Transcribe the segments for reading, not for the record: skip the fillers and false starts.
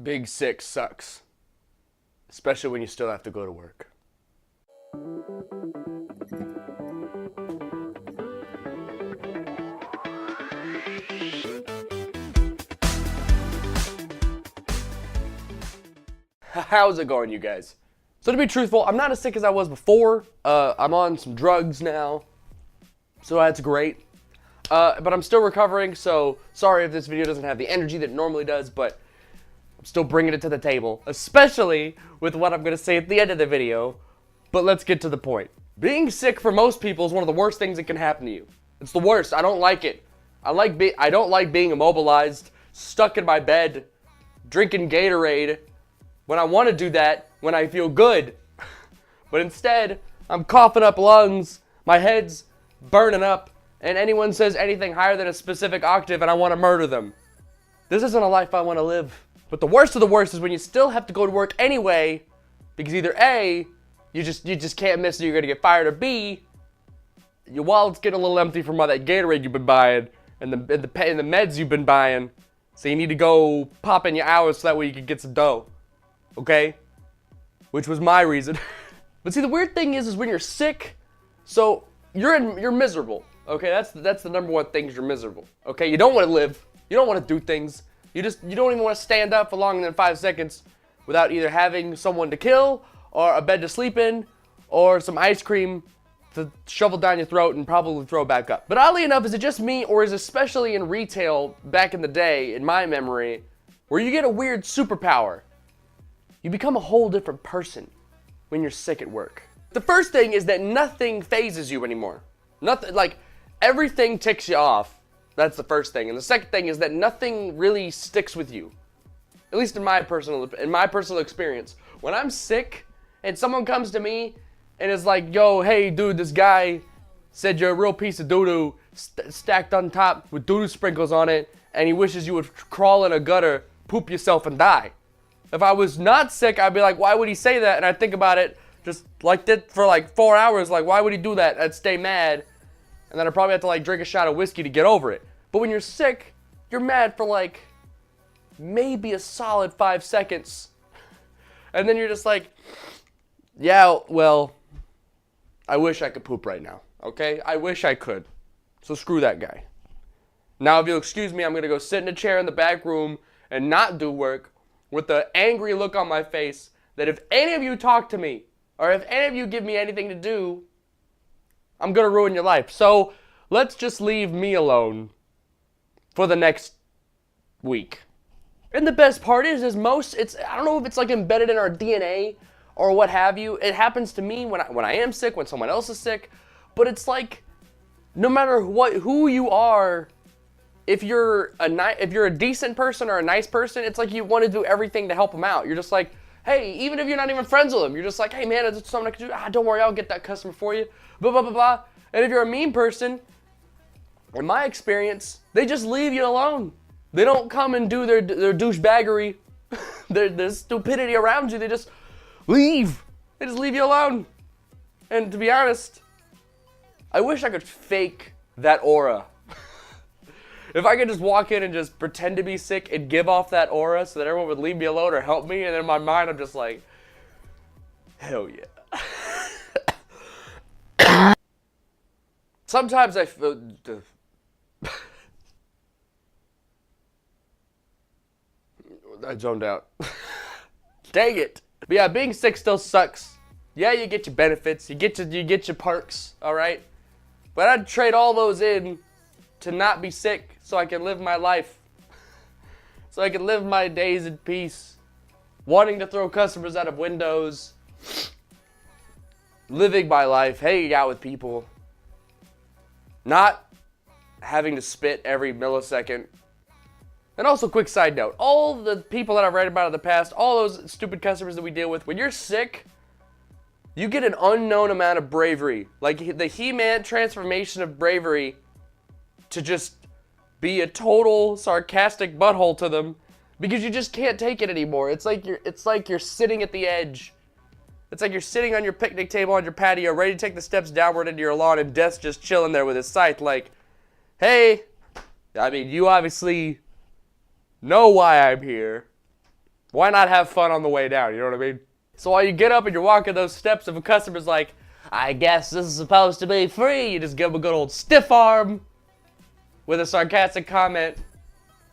Being sick sucks, especially when you still have to go to work. How's it going, you guys? So to be truthful, I'm not as sick as I was before. I'm on some drugs now, so that's great. But I'm still recovering, so sorry if this video doesn't have the energy that it normally does, but I'm still bringing it to the table, especially with what I'm going to say at the end of the video. But let's get to the point. Being sick for most people is one of the worst things that can happen to you. It's the worst. I don't like it. I don't like being immobilized, stuck in my bed, drinking Gatorade when I want to do that, when I feel good. But instead, I'm coughing up lungs, my head's burning up, and anyone says anything higher than a specific octave and I want to murder them. This isn't a life I want to live. But the worst of the worst is when you still have to go to work anyway, because either A, you just can't miss it, you're gonna get fired, or B, your wallet's getting a little empty from all that Gatorade you've been buying and the meds you've been buying, so you need to go pop in your hours so that way you can get some dough. Okay? Which was my reason. But see, the weird thing is when you're sick, so you're miserable. Okay, that's the number one thing, is you're miserable. Okay, you don't want to live, you don't want to do things, you don't even want to stand up for longer than 5 seconds without either having someone to kill, or a bed to sleep in, or some ice cream to shovel down your throat and probably throw back up. But oddly enough, is it just me, or is it especially in retail back in the day, in my memory, where you get a weird superpower? You become a whole different person when you're sick at work. The first thing is that nothing phases you anymore. Nothing, like, everything ticks you off. That's the first thing. And the second thing is that nothing really sticks with you. At least in my personal experience. When I'm sick and someone comes to me and is like, yo, hey dude, this guy said you're a real piece of doo-doo stacked on top with doo-doo sprinkles on it, and he wishes you would crawl in a gutter, poop yourself, and die. If I was not sick, I'd be like, why would he say that? And I'd think about it just like that for like 4 hours. Like, why would he do that? I'd stay mad. And then I'd probably have to like drink a shot of whiskey to get over it. But when you're sick, you're mad for like maybe a solid 5 seconds. And then you're just like, yeah, well, I wish I could poop right now. Okay? I wish I could. So screw that guy. Now, if you'll excuse me, I'm going to go sit in a chair in the back room and not do work, with the angry look on my face that if any of you talk to me, or if any of you give me anything to do, I'm gonna ruin your life. So let's just leave me alone for the next week. And the best part is I don't know if it's like embedded in our DNA or what have you. It happens to me when I am sick, when someone else is sick, but it's like no matter who you are, if you're a decent person or a nice person, it's like you want to do everything to help them out. You're just like, hey, even if you're not even friends with them, you're just like, hey man, is there something I can do? Don't worry, I'll get that customer for you. Blah, blah, blah, blah. And if you're a mean person, in my experience, they just leave you alone. They don't come and do their douchebaggery, their stupidity around you. They just leave. They just leave you alone. And to be honest, I wish I could fake that aura. If I could just walk in and just pretend to be sick and give off that aura so that everyone would leave me alone or help me, and in my mind I'm just like, hell yeah. Sometimes I feel... I zoned out. Dang it. But yeah, being sick still sucks. Yeah, you get your benefits, you get your perks, alright? But I'd trade all those in to not be sick so I can live my life. So I can live my days in peace. Wanting to throw customers out of windows. Living my life, hanging out with people. Not having to spit every millisecond. And also, quick side note, all the people that I've read about in the past, all those stupid customers that we deal with, when you're sick, you get an unknown amount of bravery. Like the He-Man transformation of bravery to just be a total sarcastic butthole to them because you just can't take it anymore. It's like you're sitting at the edge. It's like you're sitting on your picnic table on your patio, ready to take the steps downward into your lawn, and Death's just chilling there with his scythe like, hey, I mean, you obviously know why I'm here. Why not have fun on the way down, you know what I mean? So while you get up and you're walking those steps, if a customer's like, I guess this is supposed to be free, you just give them a good old stiff arm with a sarcastic comment.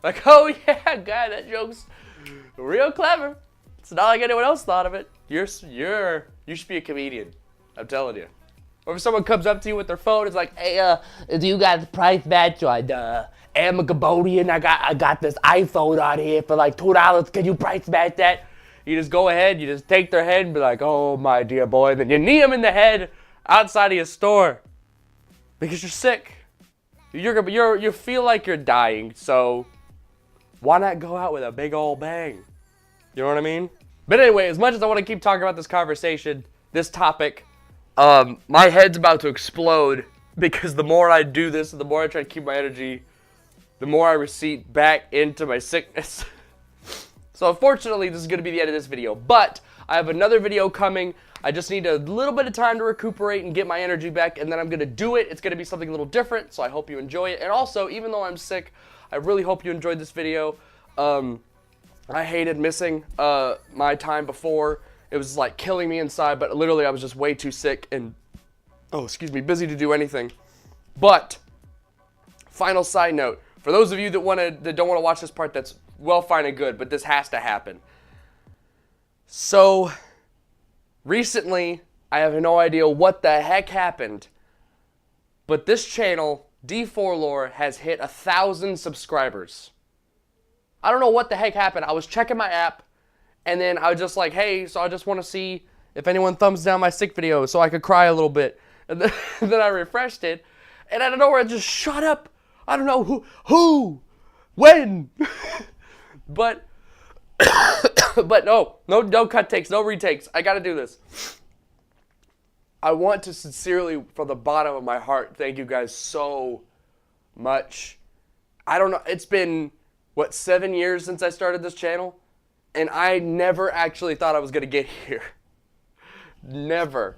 Like, oh yeah, guy, that joke's real clever. It's not like anyone else thought of it. You should be a comedian. I'm telling you. Or if someone comes up to you with their phone, it's like, hey, do you got the price match on I'm a Cambodian. I got this iPhone on here for like $2. Can you price match that? You just go ahead, you just take their head and be like, oh my dear boy. Then you knee them in the head outside of your store because you're sick. You feel like you're dying, so why not go out with a big old bang? You know what I mean? But anyway, as much as I want to keep talking about this conversation, this topic, my head's about to explode because the more I do this, the more I try to keep my energy, the more I recede back into my sickness. So unfortunately, this is going to be the end of this video, but I have another video coming. I just need a little bit of time to recuperate and get my energy back, and then I'm going to do it. It's going to be something a little different, so I hope you enjoy it. And also, even though I'm sick, I really hope you enjoyed this video. I hated missing my time before. It was like killing me inside, but literally I was just way too sick and, busy to do anything. But, final side note, for those of you that don't want to watch this part, that's well, fine and good, but this has to happen. So, recently, I have no idea what the heck happened, but this channel, D4 Lore, has hit 1,000 subscribers. I don't know what the heck happened. I was checking my app, and then I was just like, hey, so I just want to see if anyone thumbs down my sick video so I could cry a little bit. And then I refreshed it, and out of nowhere, it just shut up. I don't know who, when. But no cut takes, no retakes. I gotta do this. I want to sincerely, from the bottom of my heart, thank you guys so much. I don't know, it's been, 7 years since I started this channel? And I never actually thought I was gonna get here. Never.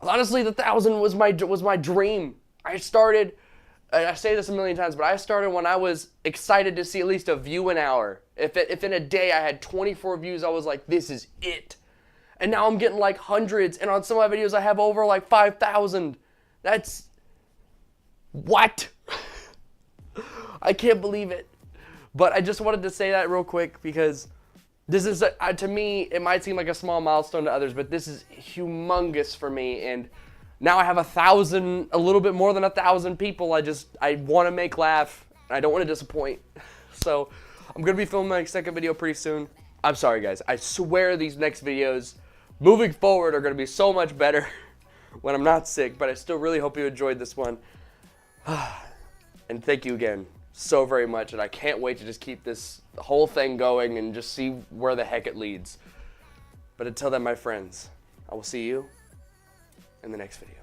Honestly, the 1,000 was my dream. I say this a million times, but I started when I was excited to see at least a view an hour. If in a day I had 24 views, I was like, this is it. And now I'm getting like hundreds, and on some of my videos I have over like 5,000. That's... what? I can't believe it. But I just wanted to say that real quick because this is, to me, it might seem like a small milestone to others, but this is humongous for me, and now I have 1,000, a little bit more than 1,000 people. I want to make laugh. I don't want to disappoint. So I'm going to be filming my second video pretty soon. I'm sorry, guys. I swear these next videos moving forward are going to be so much better when I'm not sick, but I still really hope you enjoyed this one. And thank you again so very much, and I can't wait to just keep this whole thing going and just see where the heck it leads. But until then, my friends, I will see you in the next video.